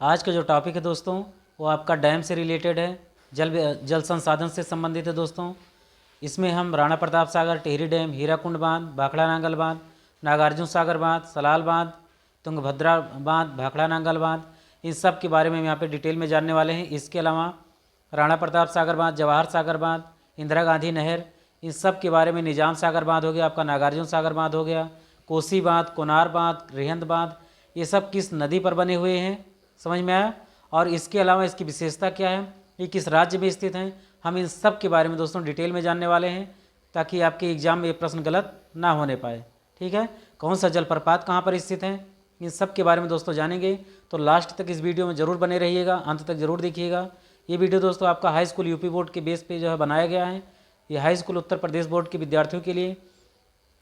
आज का जो टॉपिक है दोस्तों वो आपका डैम से रिलेटेड है, जल संसाधन से संबंधित है दोस्तों। इसमें हम राणा प्रताप सागर, टिहरी डैम, हीराकुंड बांध, भाखड़ा नांगल बांध, नागार्जुन सागर बांध, सलाल बांध, तुंगभद्रा बांध, भाखड़ा नांगल बांध, इन सब के बारे में हम यहाँ पे डिटेल में जानने वाले हैं। इसके अलावा राणा प्रताप सागर बांध, जवाहर सागर बांध, इंदिरा गांधी नहर, इन सब के बारे में, निजाम सागर बांध हो गया, आपका नागार्जुन सागर बांध हो गया, कोसी बांध, कोनार बांध, रिहंद बांध, ये सब किस नदी पर बने हुए हैं, समझ में आया। और इसके अलावा इसकी विशेषता क्या है, ये किस राज्य में स्थित हैं, हम इन सब के बारे में दोस्तों डिटेल में जानने वाले हैं, ताकि आपके एग्जाम में ये प्रश्न गलत ना होने पाए। ठीक है, कौन सा जलप्रपात कहाँ पर स्थित है, इन सब के बारे में दोस्तों जानेंगे। तो लास्ट तक इस वीडियो में ज़रूर बने रहिएगा, अंत तक ज़रूर देखिएगा। ये वीडियो दोस्तों आपका हाई स्कूल यूपी बोर्ड के बेस पे जो है बनाया गया है। ये high school Uttar Pradesh board के विद्यार्थियों के लिए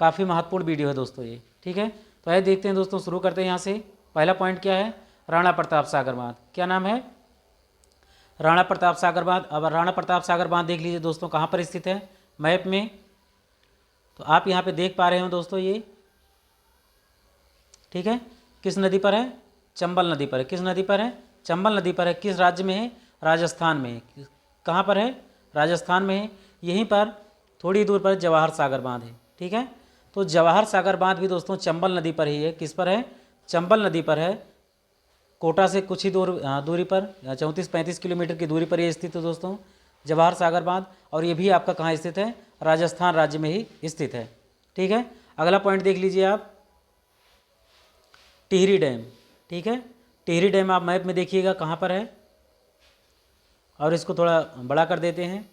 काफ़ी महत्वपूर्ण वीडियो है दोस्तों ये। ठीक है, तो आइए देखते हैं दोस्तों, शुरू करते हैं यहाँ से। पहला पॉइंट क्या है, राणा प्रताप सागर बांध। क्या नाम है, राणा प्रताप सागर बांध। अब राणा प्रताप सागर बांध देख लीजिए दोस्तों कहाँ पर स्थित है मैप में। तो आप यहाँ पे देख पा रहे हो दोस्तों ये, ठीक है, किस नदी पर है, चंबल नदी पर है। किस नदी पर है, चंबल नदी पर है। किस राज्य में है, राजस्थान में है। कहाँ पर है, राजस्थान में है। यहीं पर थोड़ी दूर पर जवाहर सागर बांध है। ठीक है, तो जवाहर सागर बांध भी दोस्तों चंबल नदी पर ही है। किस पर है, चंबल नदी पर है। कोटा से कुछ ही दूरी पर 34-35 किलोमीटर की दूरी पर ये स्थित है दोस्तों जवाहर सागर बांध। और ये भी आपका कहाँ स्थित है, राजस्थान राज्य में ही स्थित है। ठीक है, अगला पॉइंट देख लीजिए आप, टिहरी डैम। ठीक है, टिहरी डैम आप मैप में देखिएगा कहाँ पर है, और इसको थोड़ा बड़ा कर देते हैं।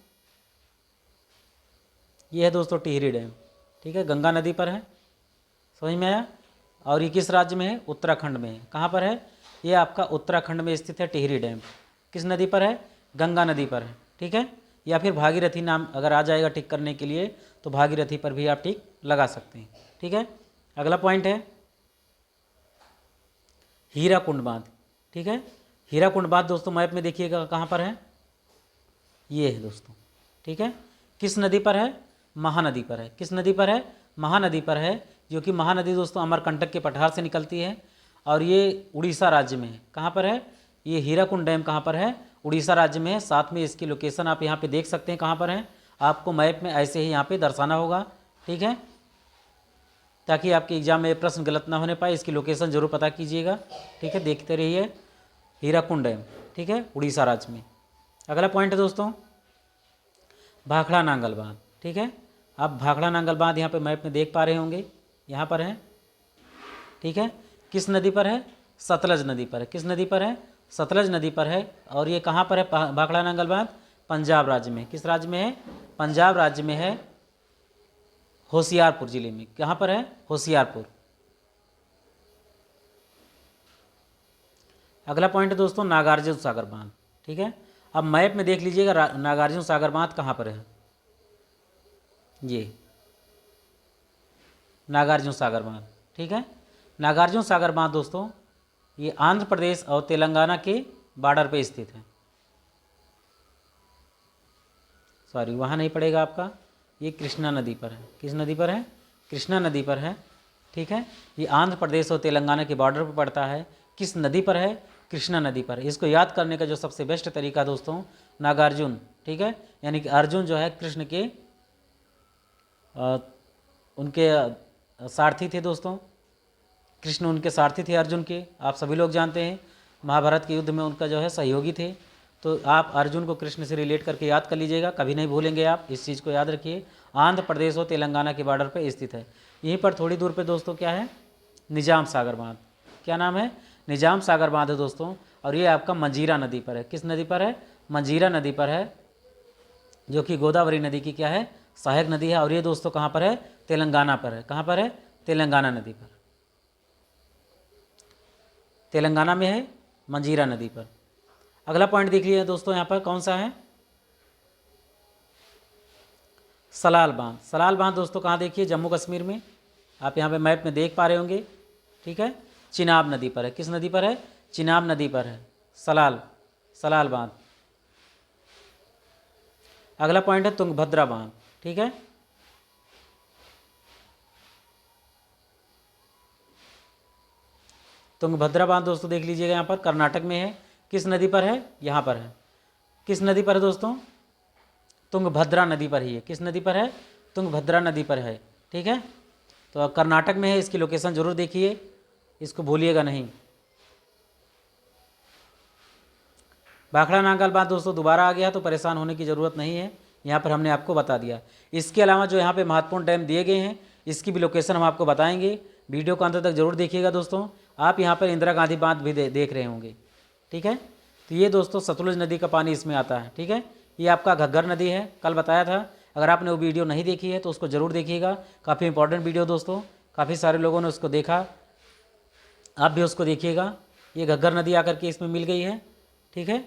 ये है दोस्तों टिहरी डैम। ठीक है, गंगा नदी पर है, समझ में आया। और ये किस राज्य में है, उत्तराखंड में है। कहाँ पर है, ये आपका उत्तराखंड में स्थित है टिहरी डैम। किस नदी पर है, गंगा नदी पर है। ठीक है, या फिर भागीरथी नाम अगर आ जाएगा टिक करने के लिए तो भागीरथी पर भी आप टिक लगा सकते हैं। ठीक है, अगला पॉइंट है हीराकुंड बांध। ठीक है, हीराकुंड बांध दोस्तों मैप में देखिएगा कहाँ पर है, ये है दोस्तों। ठीक है, किस नदी पर है, महानदी पर है। किस नदी पर है, महानदी पर है, जो कि महानदी दोस्तों अमरकंटक के पठार से निकलती है। और ये उड़ीसा राज्य में है। कहाँ पर है, ये हीराकुंड डैम कहाँ पर है, उड़ीसा राज्य में है। साथ में इसकी लोकेशन आप यहाँ पे देख सकते हैं कहाँ पर है, आपको मैप में ऐसे ही यहाँ पे दर्शाना होगा। ठीक है, ताकि आपके एग्जाम में प्रश्न गलत ना होने पाए, इसकी लोकेशन जरूर पता कीजिएगा। ठीक है, देखते रहिए हीराकुंड डैम। ठीक है, उड़ीसा राज्य में। अगला पॉइंट है दोस्तों भाखड़ा नांगल बांध। ठीक है, आप भाखड़ा नांगल बांध यहाँ पे मैप में देख पा रहे होंगे, यहाँ पर है। ठीक है, किस नदी पर है, सतलज नदी पर है। किस नदी पर है, सतलज नदी पर है। और ये कहाँ पर है भाखड़ा नांगल बांध, पंजाब राज्य में। किस राज्य में है, पंजाब राज्य में है, होशियारपुर जिले में। कहाँ पर है, होशियारपुर। अगला पॉइंट है दोस्तों नागार्जुन सागर बांध। ठीक है, अब मैप में देख लीजिएगा नागार्जुन सागर बांध कहाँ पर है, ये नागार्जुन सागर बांध। ठीक है, नागार्जुन सागर बांध दोस्तों ये आंध्र प्रदेश और तेलंगाना के बॉर्डर पे स्थित है। सॉरी, वहाँ नहीं पड़ेगा आपका, ये कृष्णा नदी पर है। किस नदी पर है, कृष्णा नदी पर है। ठीक है, ये आंध्र प्रदेश और तेलंगाना के बॉर्डर पर पड़ता है। किस नदी पर है, कृष्णा नदी पर। इसको याद करने का जो सबसे बेस्ट तरीका दोस्तों नागार्जुन, ठीक है, यानी कि अर्जुन जो है कृष्ण के उनके सारथी थे दोस्तों। कृष्ण उनके सारथी थे अर्जुन के, आप सभी लोग जानते हैं। महाभारत के युद्ध में उनका जो है सहयोगी थे। तो आप अर्जुन को कृष्ण से रिलेट करके याद कर लीजिएगा, कभी नहीं भूलेंगे आप, इस चीज़ को याद रखिए। आंध्र प्रदेश और तेलंगाना के बॉर्डर पर स्थित है। यहीं पर थोड़ी दूर पे दोस्तों क्या है, निजाम सागर बांध। क्या नाम है, निजाम सागर बांध है दोस्तों। और ये आपका मंजीरा नदी पर है। किस नदी पर है, मंजीरा नदी पर है, जो कि गोदावरी नदी की क्या है, सहायक नदी है। और ये दोस्तों कहाँ पर है, तेलंगाना पर है। कहाँ पर है, तेलंगाना नदी पर, तेलंगाना में है, मंजीरा नदी पर। अगला पॉइंट देख लीजिए दोस्तों, यहाँ पर कौन सा है, सलाल बांध। सलाल बांध दोस्तों कहाँ देखिए, जम्मू कश्मीर में। आप यहाँ पे मैप में देख पा रहे होंगे। ठीक है, चिनाब नदी पर है। किस नदी पर है, चिनाब नदी पर है सलाल बांध। अगला पॉइंट है तुंगभद्रा बांध। ठीक है, तुंगभद्रा बांध दोस्तों देख लीजिएगा, यहाँ पर कर्नाटक में है। किस नदी पर है? यहाँ पर है। किस नदी पर है दोस्तों? तुंगभद्रा नदी पर ही है। किस नदी पर है? तुंगभद्रा नदी पर है। ठीक है, तो कर्नाटक में है। इसकी लोकेशन जरूर देखिए, इसको भूलिएगा नहीं। भाखड़ा नांगल बांध दोस्तों दोबारा आ गया, तो परेशान होने की ज़रूरत नहीं है, यहाँ पर हमने आपको बता दिया। इसके अलावा जो यहाँ पे महत्वपूर्ण डैम दिए गए हैं, इसकी भी लोकेशन हम आपको बताएंगे। वीडियो को अंत तक जरूर देखिएगा दोस्तों। आप यहाँ पर इंदिरा गांधी बांध भी देख रहे होंगे। ठीक है, तो ये दोस्तों सतलुज नदी का पानी इसमें आता है। ठीक है, ये आपका घग्गर नदी है, कल बताया था। अगर आपने वो वीडियो नहीं देखी है तो उसको ज़रूर देखिएगा, काफ़ी इंपॉर्टेंट वीडियो दोस्तों, काफ़ी सारे लोगों ने उसको देखा, आप भी उसको देखिएगा। ये घग्गर नदी आकर के इसमें मिल गई है। ठीक है,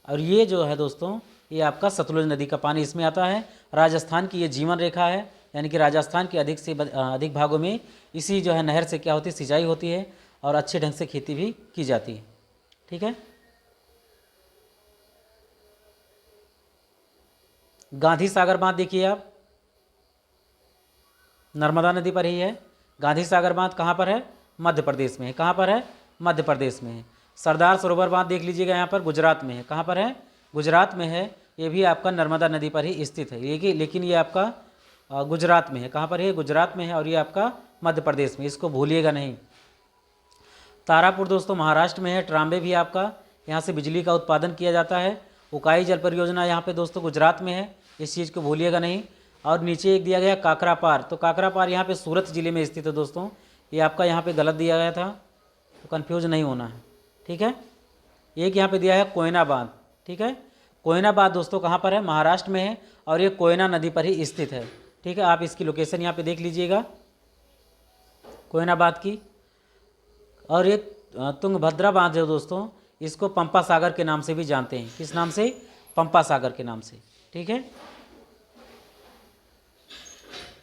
और ये जो है दोस्तों, ये आपका सतलुज नदी का पानी इसमें आता है। राजस्थान की ये जीवन रेखा है, यानी कि राजस्थान के अधिक से अधिक भागों में इसी जो है नहर से क्या होती है, सिंचाई होती है और अच्छे ढंग से खेती भी की जाती है। ठीक है, गांधी सागर बांध देखिए आप, नर्मदा नदी पर ही है। गांधी सागर बांध कहाँ पर है? मध्य प्रदेश में है। कहाँ पर है? मध्य प्रदेश में है। सरदार सरोवर बांध देख लीजिएगा, यहाँ पर गुजरात में है। कहाँ पर है? गुजरात में है। ये भी आपका नर्मदा नदी पर ही स्थित है, लेकिन ये आपका गुजरात में है। कहाँ पर है? गुजरात में है, और ये आपका मध्य प्रदेश में, इसको भूलिएगा नहीं। तारापुर दोस्तों महाराष्ट्र में है। ट्राम्बे भी आपका, यहाँ से बिजली का उत्पादन किया जाता है। उकाई जल परियोजना यहाँ पे दोस्तों गुजरात में है, इस चीज़ को भूलिएगा नहीं। और नीचे एक दिया गया काकरापार, तो काकरापार यहाँ पे सूरत जिले में स्थित है दोस्तों। ये आपका यहाँ पे गलत दिया गया था, तो कन्फ्यूज नहीं होना है। ठीक है, एक यहाँ पे दिया है कोयना बांध। ठीक है, कोयना बांध दोस्तों कहाँ पर है? महाराष्ट्र में है, और ये कोयना नदी पर ही स्थित है। ठीक है, आप इसकी लोकेशन यहाँ पे देख लीजिएगा कोयना बांध की। और ये तुंगभद्रा बांध है दोस्तों, इसको पंपा सागर के नाम से भी जानते हैं। किस नाम से? पंपा सागर के नाम से। ठीक है,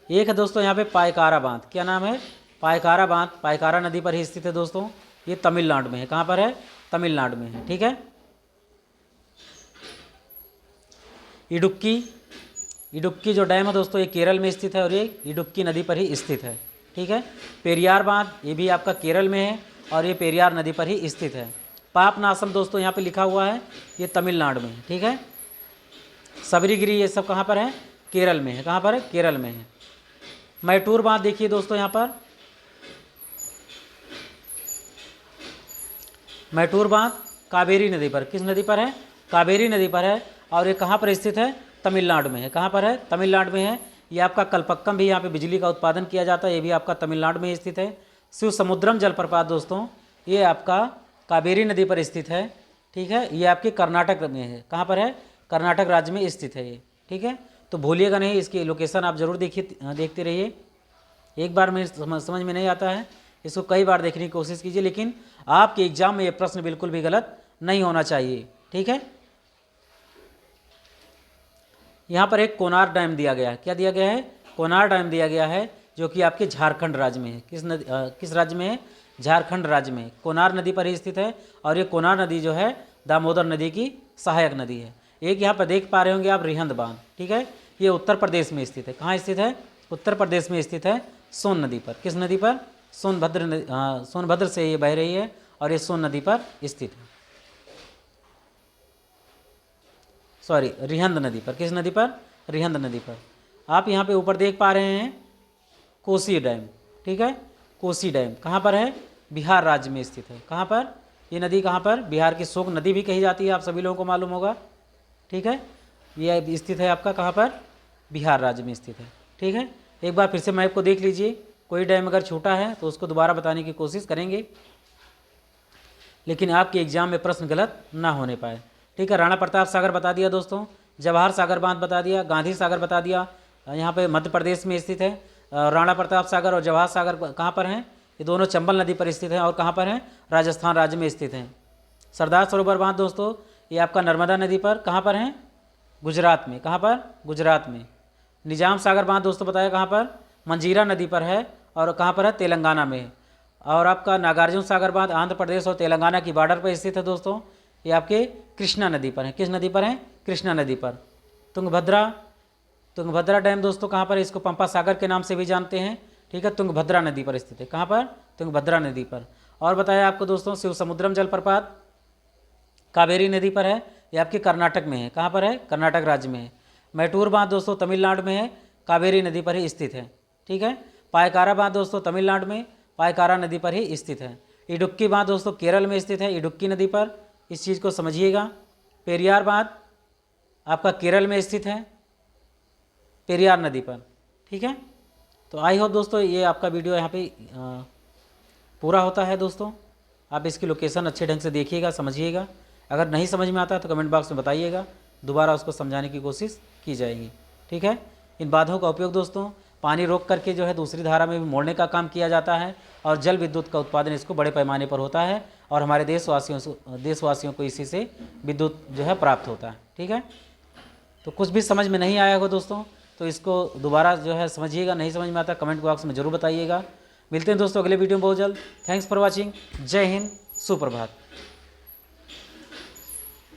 एक है दोस्तों यहाँ पे पायकारा बांध। क्या नाम है? पायकारा बांध, पायकारा नदी पर ही स्थित है दोस्तों। ये तमिलनाडु में है। कहाँ पर है? तमिलनाडु में है। ठीक है, इडुक्की, इडुक्की जो डैम है दोस्तों, ये केरल में स्थित है, और ये इडुक्की नदी पर ही स्थित है। ठीक है, पेरियार बांध, ये भी आपका केरल में है, और ये पेरियार नदी पर ही स्थित है। पापनासम दोस्तों यहाँ पे लिखा हुआ है, ये तमिलनाडु में है। ठीक है, सबरीगिरी ये सब कहाँ पर है? केरल में है। कहाँ पर है? केरल में है। मैटूर बांध देखिए दोस्तों, यहाँ पर मैटूर बांध कावेरी नदी पर। किस नदी पर है? कावेरी नदी पर है, और ये कहाँ पर स्थित है? तमिलनाडु में है। कहाँ पर है? तमिलनाडु में है। ये आपका कलपक्कम भी यहाँ पे बिजली का उत्पादन किया जाता है, ये भी आपका तमिलनाडु में स्थित है। शिव समुद्रम जलप्रपात दोस्तों, ये आपका कावेरी नदी पर स्थित है। ठीक है, ये आपके कर्नाटक में है। कहाँ पर है? कर्नाटक राज्य में स्थित है ये। ठीक है, तो भूलिएगा नहीं, इसकी लोकेशन आप ज़रूर देखते रहिए। एक बार में समझ में नहीं आता है, इसको कई बार देखने की कोशिश कीजिए, लेकिन आपके एग्जाम में ये प्रश्न बिल्कुल भी गलत नहीं होना चाहिए। ठीक है, यहाँ पर एक कोनार डैम दिया गया है। क्या दिया गया है? कोनार डैम दिया गया है, जो कि आपके झारखंड राज्य में है। किस राज्य में है? झारखंड राज्य में। कोनार नदी पर ही स्थित है, और ये कोनार नदी जो है दामोदर नदी की सहायक नदी है। एक यहाँ पर देख पा रहे होंगे आप रिहंद बांध। ठीक है, ये उत्तर प्रदेश में स्थित है। कहाँ स्थित है? उत्तर प्रदेश में स्थित है, सोन नदी पर। किस नदी पर? सोनभद्र से ये बह रही है, और ये सोन नदी पर स्थित है। सॉरी, रिहंद नदी पर। किस नदी पर? रिहंद नदी पर। आप यहाँ पे ऊपर देख पा रहे हैं कोसी डैम। ठीक है, कोसी डैम कहाँ पर है? बिहार राज्य में स्थित है। कहाँ पर? ये नदी कहाँ पर? बिहार की शोक नदी भी कही जाती है, आप सभी लोगों को मालूम होगा। ठीक है, ये स्थित है आपका कहाँ पर? बिहार राज्य में स्थित है। ठीक है, एक बार फिर से मैप को देख लीजिए, कोई डैम अगर छूटा है तो उसको दोबारा बताने की कोशिश करेंगे, लेकिन आपके एग्जाम में प्रश्न गलत ना होने पाए। ठीक है, राणा प्रताप सागर बता दिया दोस्तों, जवाहर सागर बांध बता दिया, गांधी सागर बता दिया, यहाँ पे मध्य प्रदेश में स्थित है। राणा प्रताप सागर और जवाहर सागर कहाँ पर हैं? ये दोनों चंबल नदी पर स्थित हैं, और कहाँ पर हैं? राजस्थान राज्य में स्थित हैं। सरदार सरोवर बांध दोस्तों, ये आपका नर्मदा नदी पर कहाँ पर हैं? गुजरात में। कहाँ पर? गुजरात में। निजाम सागर बांध दोस्तों बताया कहाँ पर? मंजीरा नदी पर है, और कहाँ पर है? तेलंगाना में। और आपका नागार्जुन सागर बांध आंध्र प्रदेश और तेलंगाना की बॉर्डर पर स्थित है दोस्तों, ये आपके कृष्णा नदी पर है। किस नदी पर है? कृष्णा नदी पर। तुंगभद्रा डैम दोस्तों कहाँ पर है? इसको पंपा सागर के नाम से भी जानते हैं। ठीक है, तुंगभद्रा नदी पर स्थित है। कहाँ पर? तुंगभद्रा नदी पर। और बताया आपको दोस्तों शिव समुद्रम जलप्रपात कावेरी नदी पर है, ये आपके कर्नाटक में है। कहाँ पर है? कर्नाटक राज्य में है। मैटूर बांध दोस्तों तमिलनाडु में है, कावेरी नदी पर ही स्थित है। ठीक है। पायकारा बांध दोस्तों तमिलनाडु में पायकारा नदी पर ही स्थित है। इडुक्की बांध दोस्तों केरल में स्थित है, इडुक्की नदी पर, इस चीज़ को समझिएगा। पेरियार बांध आपका केरल में स्थित है, पेरियार नदी पर। ठीक है। तो आई होप दोस्तों ये आपका वीडियो यहाँ पे पूरा होता है। दोस्तों आप इसकी लोकेशन अच्छे ढंग से देखिएगा, समझिएगा। अगर नहीं समझ में आता तो कमेंट बॉक्स में बताइएगा, दोबारा उसको समझाने की कोशिश की जाएगी। ठीक है। इन बांधों का उपयोग दोस्तों पानी रोक करके जो है दूसरी धारा में भी मोड़ने का काम किया जाता है, और जल विद्युत का उत्पादन इसको बड़े पैमाने पर होता है, और हमारे देशवासियों को इसी से विद्युत जो है प्राप्त होता है। ठीक है। तो कुछ भी समझ में नहीं आया हो दोस्तों तो इसको दोबारा जो है समझिएगा, नहीं समझ में आता कमेंट बॉक्स में ज़रूर बताइएगा। मिलते हैं दोस्तों अगले वीडियो में बहुत जल्द। Thanks for watching. जय हिंद, सुप्रभात।